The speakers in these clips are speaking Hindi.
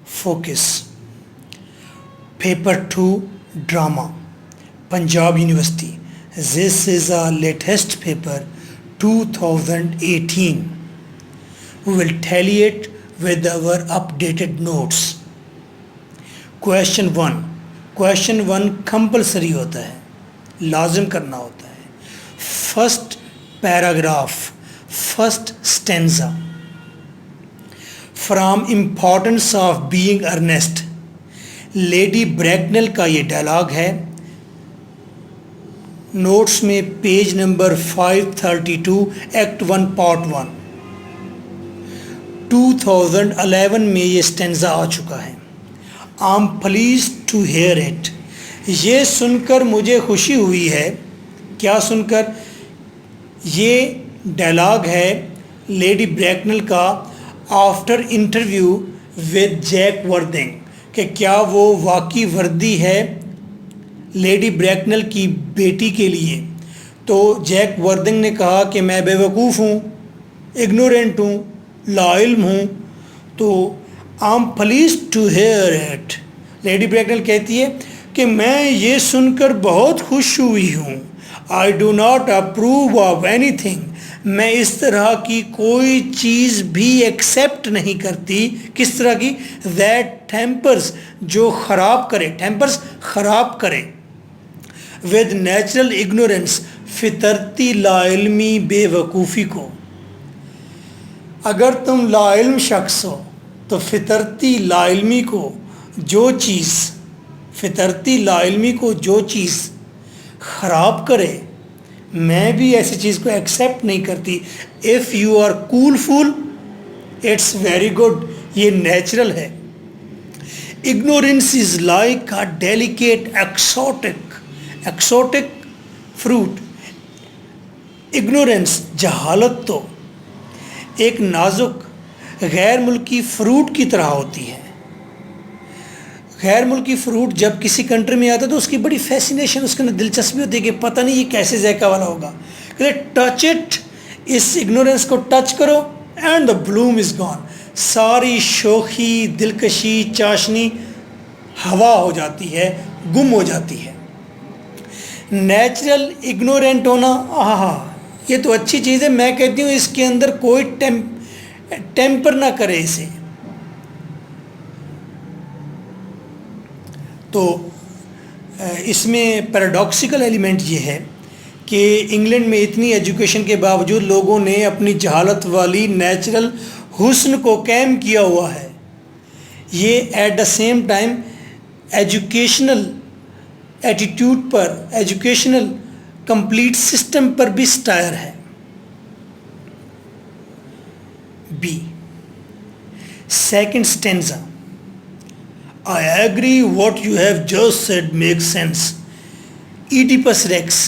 Focus. Paper 2 Drama, Punjab University. This is our latest paper 2018. We will tally it with our updated notes. Question 1. Question 1 compulsory होता है, लाजिम करना होता है. First paragraph, first stanza. From importance of being earnest. Lady Bracknell का ये डायलॉग है. नोट्स में पेज नंबर 532, एक्ट 1 पार्ट 1. 2011 में ये स्टेंजा आ चुका है. I am pleased to hear it. ये सुनकर मुझे खुशी हुई है. क्या सुनकर? ये डायलॉग है लेडी ब्रैकनल का आफ्टर इंटरव्यू विद जैक वर्दिंग, कि क्या वो वाकई वर्दी है लेडी ब्रैकनल की बेटी के लिए. तो जैक वर्दिंग ने कहा कि मैं बेवकूफ़ हूँ, इग्नोरेंट हूँ, लाइल्म हूँ. तो I am pleased to hear it. Lady Bracknell कहती है कि मैं ये सुनकर बहुत खुश हुई हूँ. I do not approve of anything. मैं इस तरह की कोई चीज़ भी एक्सेप्ट नहीं करती. किस तरह की? दैट टेम्पर्स, जो ख़राब करे, टेम्पर्स ख़राब करे, विद नेचुरल इग्नोरेंस, फितरती लाइल्मी बेवकूफ़ी को. अगर तुम लाइल्म शख्स हो तो फितरती लाइल्मी को जो चीज़, फितरती लाइल्मी को जो चीज़ ख़राब करे, मैं भी ऐसी चीज़ को एक्सेप्ट नहीं करती. If you are cool fool, it's very good. ये नेचुरल है. Ignorance is like a delicate exotic fruit. Ignorance, जहालत तो एक नाजुक गैर मुल्की फ्रूट की तरह होती है. गैर मुल्की फ्रूट जब किसी कंट्री में आता है तो उसकी बड़ी फैसिनेशन, उसके अंदर दिलचस्पी होती है कि पता नहीं ये कैसे जायका वाला होगा. टच इट, इस इग्नोरेंस को टच करो and the Bloom is gone. सारी शोखी, दिलकशी, चाशनी हवा हो जाती है, गुम हो जाती है. नेचुरल इग्नोरेंट होना, आहा, ये तो अच्छी चीज़ है. मैं कहती हूँ इसके अंदर कोई टेम्पर ना करे इसे. तो इसमें पैराडॉक्सिकल एलिमेंट ये है कि इंग्लैंड में इतनी एजुकेशन के बावजूद लोगों ने अपनी जहालत वाली नेचुरल हुस्न को कायम किया हुआ है. ये at the same time educational attitude पर, एजुकेशनल कंप्लीट सिस्टम पर भी स्टायर है. B, second stanza. I agree what you have just said makes sense. Oedipus Rex,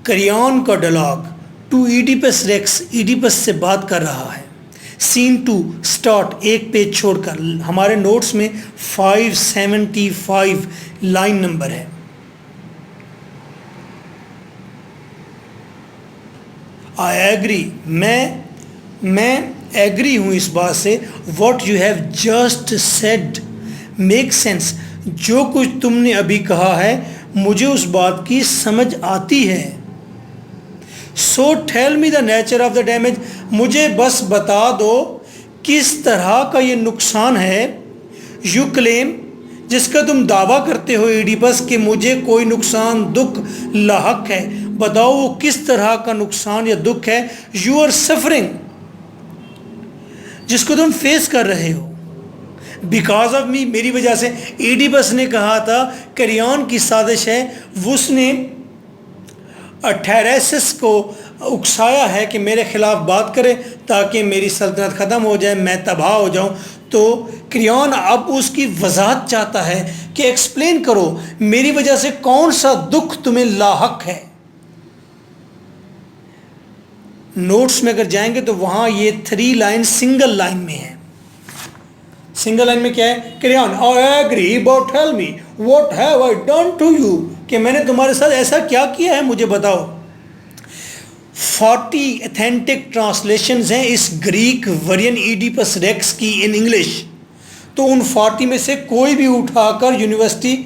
Creon का dialogue to Oedipus Rex. Oedipus से बात कर रहा है. सीन 2 स्टार्ट, एक पेज छोड़कर. हमारे नोट्स में 575 लाइन नंबर है. I agree, मैं एग्री हूँ इस बात से. What you have just said make sense, जो कुछ तुमने अभी कहा है मुझे उस बात की समझ आती है. So tell me the nature of the damage. मुझे बस बता दो किस तरह का ये नुकसान है. यू क्लेम, जिसका तुम दावा करते हो ईडिपस, कि मुझे कोई नुकसान, दुख लाहक है. बताओ वो किस तरह का नुकसान या दुख है. यू आर सफरिंग, जिसको तुम फेस कर रहे हो. बिकॉज ऑफ मी, मेरी वजह से. ईडिपस ने कहा था क्रियॉन की साजिश है. उसने थेरेसिस को उकसाया है कि मेरे खिलाफ बात करे ताकि मेरी सल्तनत ख़त्म हो जाए, मैं तबाह हो जाऊं. तो क्रियॉन अब उसकी वजाहत चाहता है कि एक्सप्लेन करो मेरी वजह से कौन सा दुख तुम्हें लाहक है. नोट्स में अगर जाएंगे तो वहाँ ये 3 लाइन सिंगल लाइन में है. सिंगल लाइन में क्या है? Creon, I agree but tell me what have I done to you, कि मैंने तुम्हारे साथ ऐसा क्या किया है मुझे बताओ. 40 ऑथेंटिक ट्रांसलेशंस हैं इस ग्रीक वेरिएंट ईडिपस रेक्स की इन इंग्लिश. तो उन 40 में से कोई भी उठाकर यूनिवर्सिटी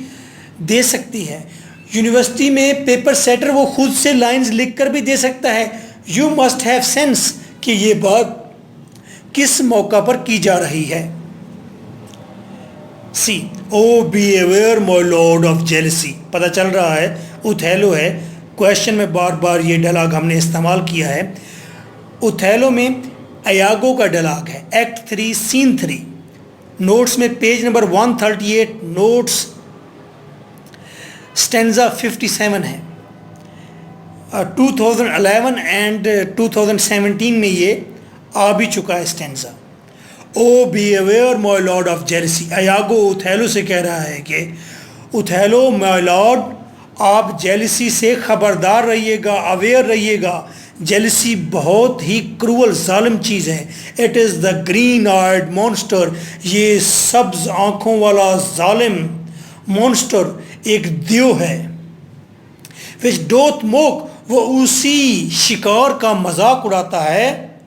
दे सकती है। यूनिवर्सिटी में पेपर सेटर वो खुद से लाइंस लिख कर भी दे सकता है। यू मस्ट हैव सेंस कि ये बात किस मौका पर की जा रही है। See O beware my lord of jealousy, पता चल रहा है उथेलो है। क्वेश्चन में बार बार ये डायलॉग हमने इस्तेमाल किया है। उथेलो में अयागो का डायलॉग है, एक्ट 3 सीन 3। नोट्स में पेज नंबर 138, नोट्स स्टेंजा 57 है। 2011 एंड 2017 में ये आ भी चुका है stanza. O beware my lord of jealousy, Iago Othello से कह रहा है कि उथेलो माय लॉर्ड, आप जेलसी से खबरदार रहिएगा, अवेयर रहिएगा। जेलसी बहुत ही क्रूअल जालिम चीज़ है। It is the green eyed monster, ये सब्ज आँखों वाला जालिम मॉन्स्टर एक देव है। विच डोथ मोक, वो उसी शिकार का मजाक उड़ाता है।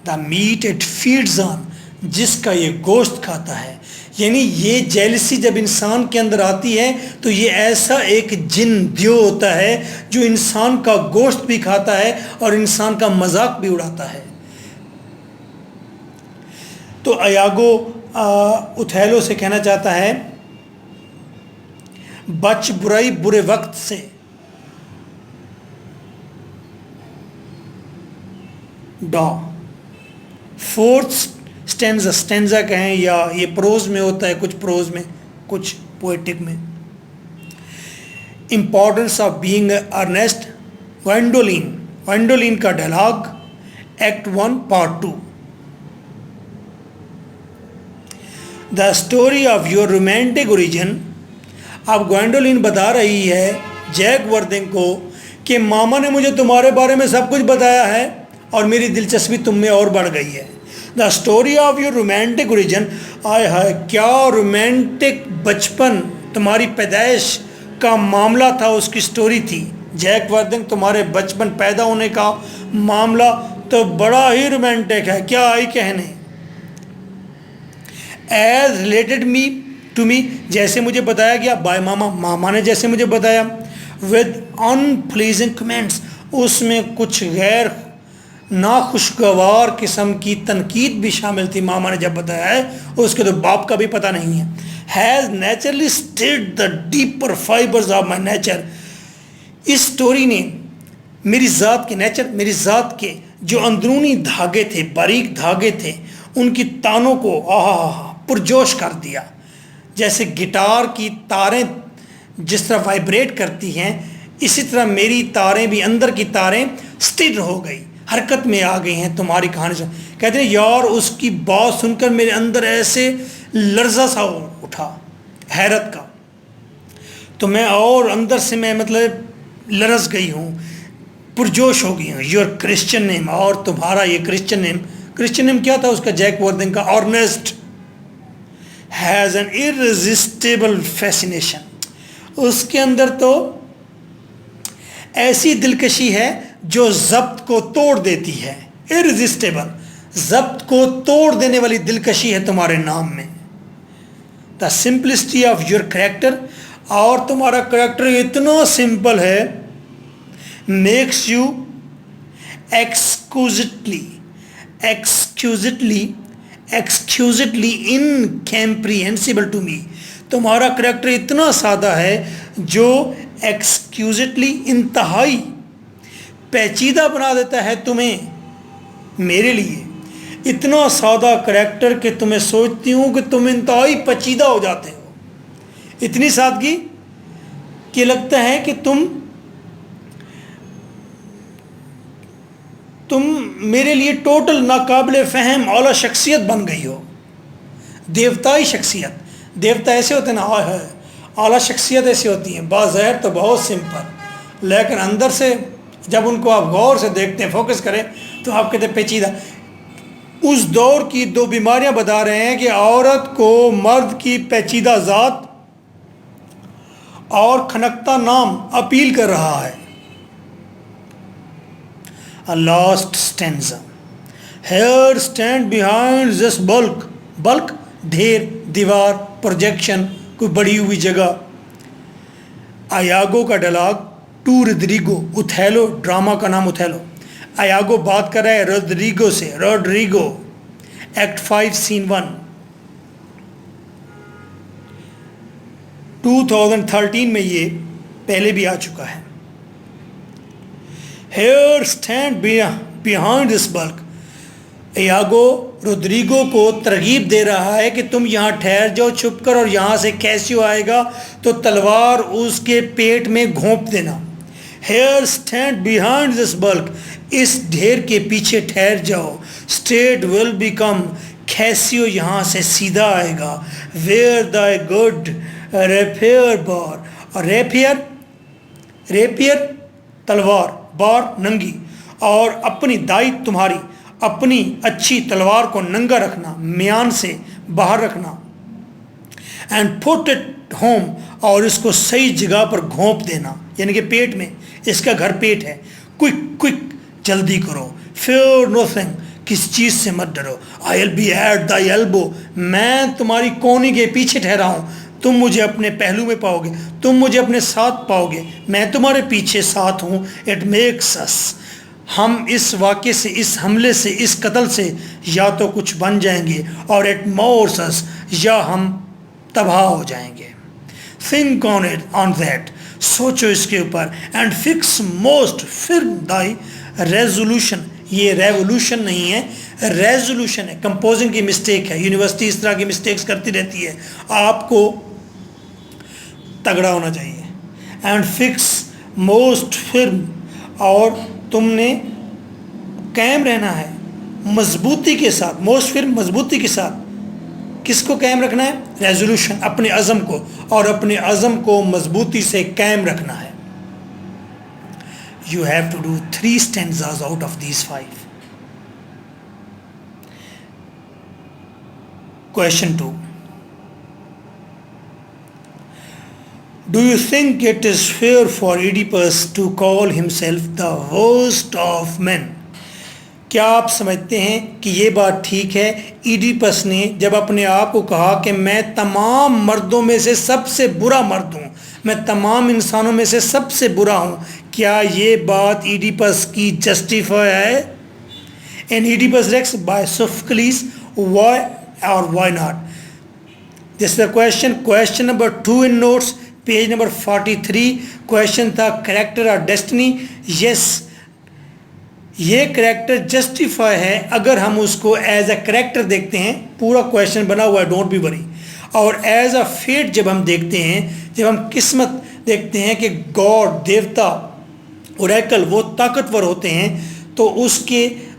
The meat it feeds on, जिसका ये गोश्त खाता है। यानी ये जेलसी जब इंसान के अंदर आती है तो ये ऐसा एक जिन देव होता है जो इंसान का गोश्त भी खाता है और इंसान का मजाक भी उड़ाता है। तो अयागो उथेलो से कहना चाहता है, बच बुराई बुरे वक्त से। डॉ फोर्थ स्टेंजा, स्टेंजा कहें या ये प्रोज में होता है, कुछ प्रोज में, कुछ पोएटिक में। Importance of being earnest, Gwendolen, Gwendolen का dialogue, act 1 part 2। The story of your romantic origin, अब ग्वेंडोलिन बता रही है जैक वर्दिंग को कि मामा ने मुझे तुम्हारे बारे में सब कुछ बताया है और मेरी दिलचस्पी तुम में और बढ़ गई है। The story of your romantic origin, आय हाय क्या रोमांटिक बचपन, तुम्हारी पैदाइश का मामला था, उसकी स्टोरी थी। जैक वर्दिंग, तुम्हारे बचपन पैदा होने का मामला तो बड़ा ही रोमांटिक है, क्या आई कहने। Age related me to me, जैसे मुझे बताया गया, बाय मामा, मामा ने जैसे मुझे बताया। विद अनप्लीजिंग कमेंट्स, उसमें कुछ गैर नाखुशगवार किस्म की तनकीद भी शामिल थी। मामा ने जब बताया है, उसके तो बाप का भी पता नहीं है। Has naturally stirred the deeper fibres of my nature, इस स्टोरी ने मेरी ज़ात के नेचर, मेरी ज़ात के जो अंदरूनी धागे थे, बारीक धागे थे, उनकी तानों को पुरजोश कर दिया। जैसे गिटार की तारें जिस तरह वाइब्रेट करती हैं, इसी तरह मेरी तारें भी, अंदर की तारें स्थिर हो गई, हरकत में आ गई हैं तुम्हारी कहानी से। कहते हैं यार, उसकी बात सुनकर मेरे अंदर ऐसे लर्जा सा उठा, हैरत का, तो मैं और अंदर से मैं मतलब लरस गई हूँ, पुरजोश हो गई हूँ। योर क्रिश्चियन नेम, और तुम्हारा ये क्रिश्चियन नेम, क्रिश्चियन नेम क्या था उसका, जैक वर्दिंग का, ऑर्नेस्ट, हैज़ एन इररेजिस्टिबल फैसिनेशन, उसके अंदर तो ऐसी दिलकशी है जो जब्त को तोड़ देती है। इररेजिस्टिबल, जब्त को तोड़ देने वाली दिलकशी है तुम्हारे नाम में। The simplicity of your character, और तुम्हारा कैरेक्टर इतना सिंपल है। Makes you exquisitely incomprehensible to me, तुम्हारा कैरेक्टर इतना सादा है जो एक्सक्यूजिटली, इंतहाई पेचीदा बना देता है तुम्हें मेरे लिए। इतना सादा कैरेक्टर कि तुम्हें सोचती हूँ कि तुम इंतहाई पेचीदा हो जाते हो। इतनी सादगी कि लगता है कि तुम मेरे लिए टोटल नाकाबिले फ़हम औला शख्सियत बन गई हो, देवताई शख्सियत। देवता ऐसे होते ना, है आला शख्सियत ऐसी होती हैं, बाज़ाहिर तो बहुत सिंपल, लेकिन अंदर से जब उनको आप गौर से देखते हैं, फोकस करें, तो आप कहते हैं पेचीदा। उस दौर की दो बीमारियां बता रहे हैं कि औरत को मर्द की पेचीदा ज़ात और खनकता नाम अपील कर रहा है। A last stanza. Here stand behind this bulk, ढेर, दीवार, प्रोजेक्शन, कोई बड़ी हुई जगह। आयागो का dialogue to Roderigo, Othello drama का नाम उथेलो। आयागो बात कर रहा है रोड्रिगो से, रोड्रिगो। Act 5 scene 1। 2013 में ये पहले भी आ चुका है। Here stand behind this bulk। Iago Roderigo को तरगीब दे रहा है कि तुम यहाँ ठहर जाओ छुप कर, और यहाँ से कैसियो आएगा तो तलवार उसके पेट में घोंप देना। Here stand behind this bulk। इस ढेर के पीछे ठहर जाओ। Straight will become। कैसियो यहाँ से सीधा आएगा। Where thy good rapier bar। और रेपियर तलवार, बार नंगी, और अपनी दाई तुम्हारी, अपनी अच्छी तलवार को नंगा रखना, म्यान से बाहर रखना। And put it home. और इसको सही जगह पर घोंप देना, यानी कि पेट में। इसका घर पेट है। क्विक जल्दी करो। Fear nothing. किस चीज़ से मत डरो। I will be at the elbow. मैं तुम्हारी कोहनी के पीछे ठहरा हूँ। तुम मुझे अपने पहलू में पाओगे, तुम मुझे अपने साथ पाओगे, मैं तुम्हारे पीछे साथ हूँ। It makes us. हम इस वाक़े से, इस हमले से, इस कत्ल से या तो कुछ बन जाएंगे, और इट मोर्स अस, या हम तबाह हो जाएंगे। Think on it, on that. सोचो इसके ऊपर। And fix most firm thy resolution. ये रेवोल्यूशन नहीं है, रेजोल्यूशन है। कंपोजिंग की मिस्टेक है। यूनिवर्सिटी इस तरह की मिस्टेक्स करती रहती है। आपको तगड़ा होना चाहिए। And fix most firm. और तुमने कायम रहना है मजबूती के साथ। मोस्ट फिर्म, मजबूती के साथ। किसको कायम रखना है? रेजोल्यूशन, अपने अज़म को। और अपने अज़म को मजबूती से कायम रखना है। You have to do 3 stanzas out of these 5. Question 2. Do you think it is fair for Oedipus to call himself the worst of men? क्या आप समझते हैं कि ये बात ठीक है? ईडिपस ने जब अपने आप को कहा कि मैं तमाम मर्दों में से सबसे बुरा मर्द हूँ, मैं तमाम इंसानों में से सबसे बुरा हूँ, क्या ये बात ईडिपस की जस्टिफाई है? And Oedipus Rex by Sophocles, why और why not? This the question number 2 in notes, page number 43। Question था कैरेक्टर और डेस्टिनी। यस, ये करेक्टर जस्टिफाई है अगर हम उसको एज अ करेक्टर देखते हैं। पूरा क्वेश्चन बना हुआ है, डोंट बी वरी। और एज अ फेट जब हम देखते हैं, जब हम किस्मत देखते हैं कि गॉड, देवता, ओरेकल वो ताकतवर होते हैं, तो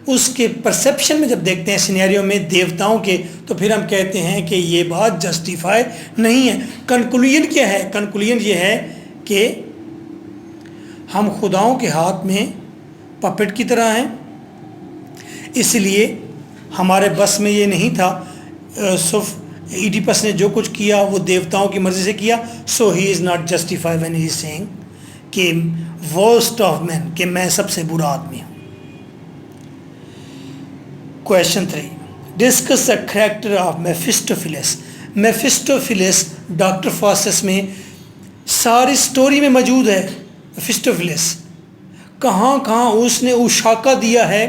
उसके परसेप्शन में जब देखते हैं सिनेरियो में देवताओं के, तो फिर हम कहते हैं कि ये बात जस्टिफाई नहीं है। कंक्लूजन क्या है? कंक्लूजन ये है कि हम खुदाओं के हाथ में पपेट की तरह हैं, इसलिए हमारे बस में ये नहीं था। ईडिपस ने जो कुछ किया वो देवताओं की मर्जी से किया। So he is not justify when he is saying कि वर्स्ट ऑफ मैन, कि मैं सबसे बुरा आदमी हूँ। Question 3, discuss the character of Mephistopheles. Mephistopheles doctor Faustus में सारी स्टोरी में मौजूद है। मेफिस्टोफिलिस कहाँ कहाँ उसने उशाका दिया है,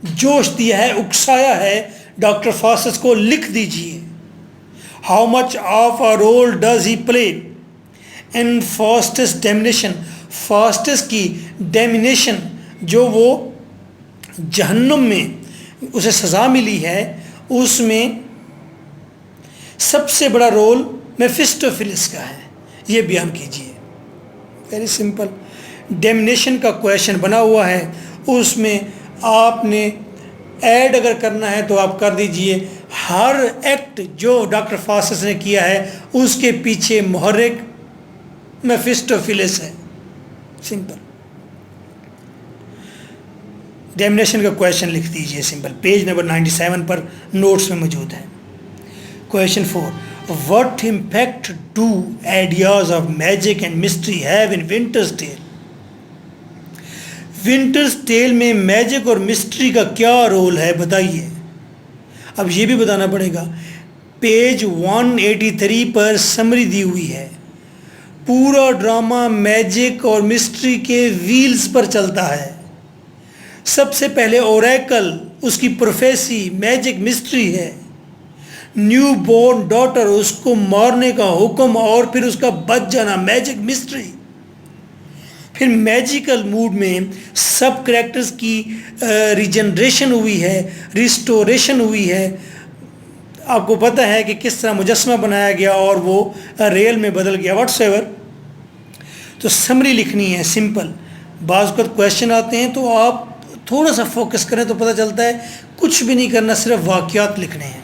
जोश दिया है, उकसाया है। डॉक्टर फॉसेस को लिख दीजिए। How much of a role does he play in Faustus damnation. Faustus की डेमिनेशन, जो वो जहन्नुम में उसे सज़ा मिली है, उसमें सबसे बड़ा रोल मेफिस्टोफिलिस का है। ये बयान कीजिए। Very simple. डेमिनेशन का क्वेश्चन बना हुआ है, उसमें आपने ऐड अगर करना है तो आप कर dीजिए। हर एक्ट जो डॉक्टर फॉसेस ने किया है उसके पीछे मुहर्रिक मेफिस्टोफिलिस है। सिंपल। डेमिनेशन का क्वेश्चन लिख दीजिए सिंपल। पेज नंबर 97 पर नोट्स में मौजूद है। Question 4, what impact do ideas of magic and mystery have in Winter's Tale. Winter's Tale में मैजिक और मिस्ट्री का क्या रोल है, बताइए। अब ये भी बताना पड़ेगा। पेज 183 पर समरी दी हुई है। पूरा ड्रामा मैजिक और मिस्ट्री के व्हील्स पर चलता है। सबसे पहले ओरेकल, उसकी प्रोफेसी मैजिक मिस्ट्री है। न्यू बोर्न डॉटर, उसको मारने का हुक्म और फिर उसका बच जाना मैजिक मिस्ट्री। फिर मैजिकल मूड में सब कैरेक्टर्स की रिजनरेशन हुई है, रिस्टोरेशन हुई है। आपको पता है कि किस तरह मुजस्समा बनाया गया और वो रियल में बदल गया व्हाट्सएवर। तो समरी लिखनी है सिंपल। बाज़ वक़्त क्वेश्चन आते हैं तो आप थोड़ा सा फोकस करें तो पता चलता है कुछ भी नहीं करना, सिर्फ वाक़यात लिखने हैं।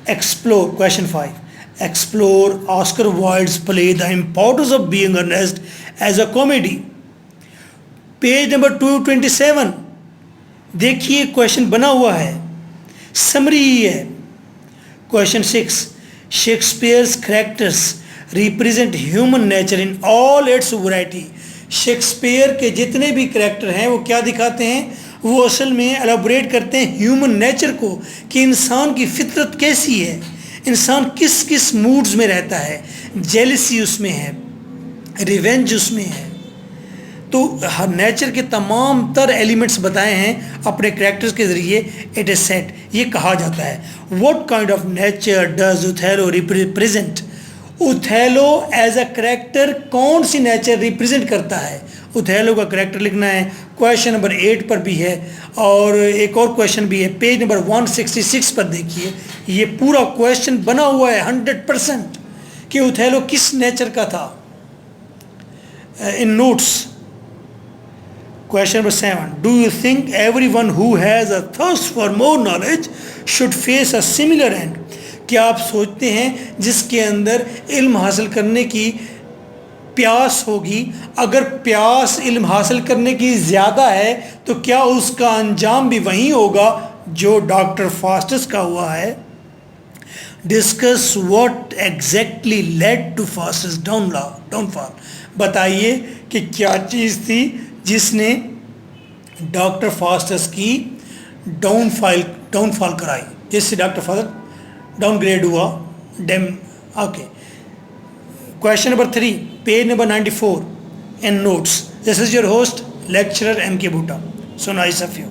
Explore, question 5, explore Oscar Wilde's play the importance of being honest as a comedy. Page number 227 देखिए, क्वेश्चन बना हुआ है, समरी ही है। Question 6, Shakespeare's characters represent human nature in all its variety. Shakespeare के जितने भी कैरेक्टर हैं वो क्या दिखाते हैं? वो असल में एलाबोरेट करते हैं ह्यूमन नेचर को, कि इंसान की फितरत कैसी है, इंसान किस किस मूड्स में रहता है। जेलसी उसमें है, रिवेंज उसमें है। तो हर नेचर के तमाम तर एलिमेंट्स बताए हैं अपने कैरेक्टर्स के ज़रिए। इट इज़ सेड, ये कहा जाता है, what kind of nature does Othello represent. Othello as a character कौन सी नेचर रिप्रेजेंट करता है? ओथेलो का कैरेक्टर लिखना है। क्वेश्चन नंबर 8 पर भी है और एक और क्वेश्चन भी है, पेज नंबर 166 पर देखिए। ये पूरा क्वेश्चन बना हुआ है 100% कि ओथेलो किस नेचर का था। In notes, question number 7, do you think everyone who has a thirst for more knowledge should face a similar end. क्या आप सोचते हैं जिसके अंदर इल्म हासिल करने की प्यास होगी, अगर प्यास इल्म हासिल करने की ज़्यादा है तो क्या उसका अंजाम भी वही होगा जो डॉक्टर फास्टस का हुआ है? Discuss what exactly led to Faustus downfall. बताइए कि क्या चीज़ थी जिसने डॉक्टर फास्टस की डाउनफॉल कराई, जिससे डॉक्टर फास्टस डाउनग्रेड हुआ। Okay, question number 3, page number 94 in notes. This is your host lecturer MK Bhutta. So nice of you.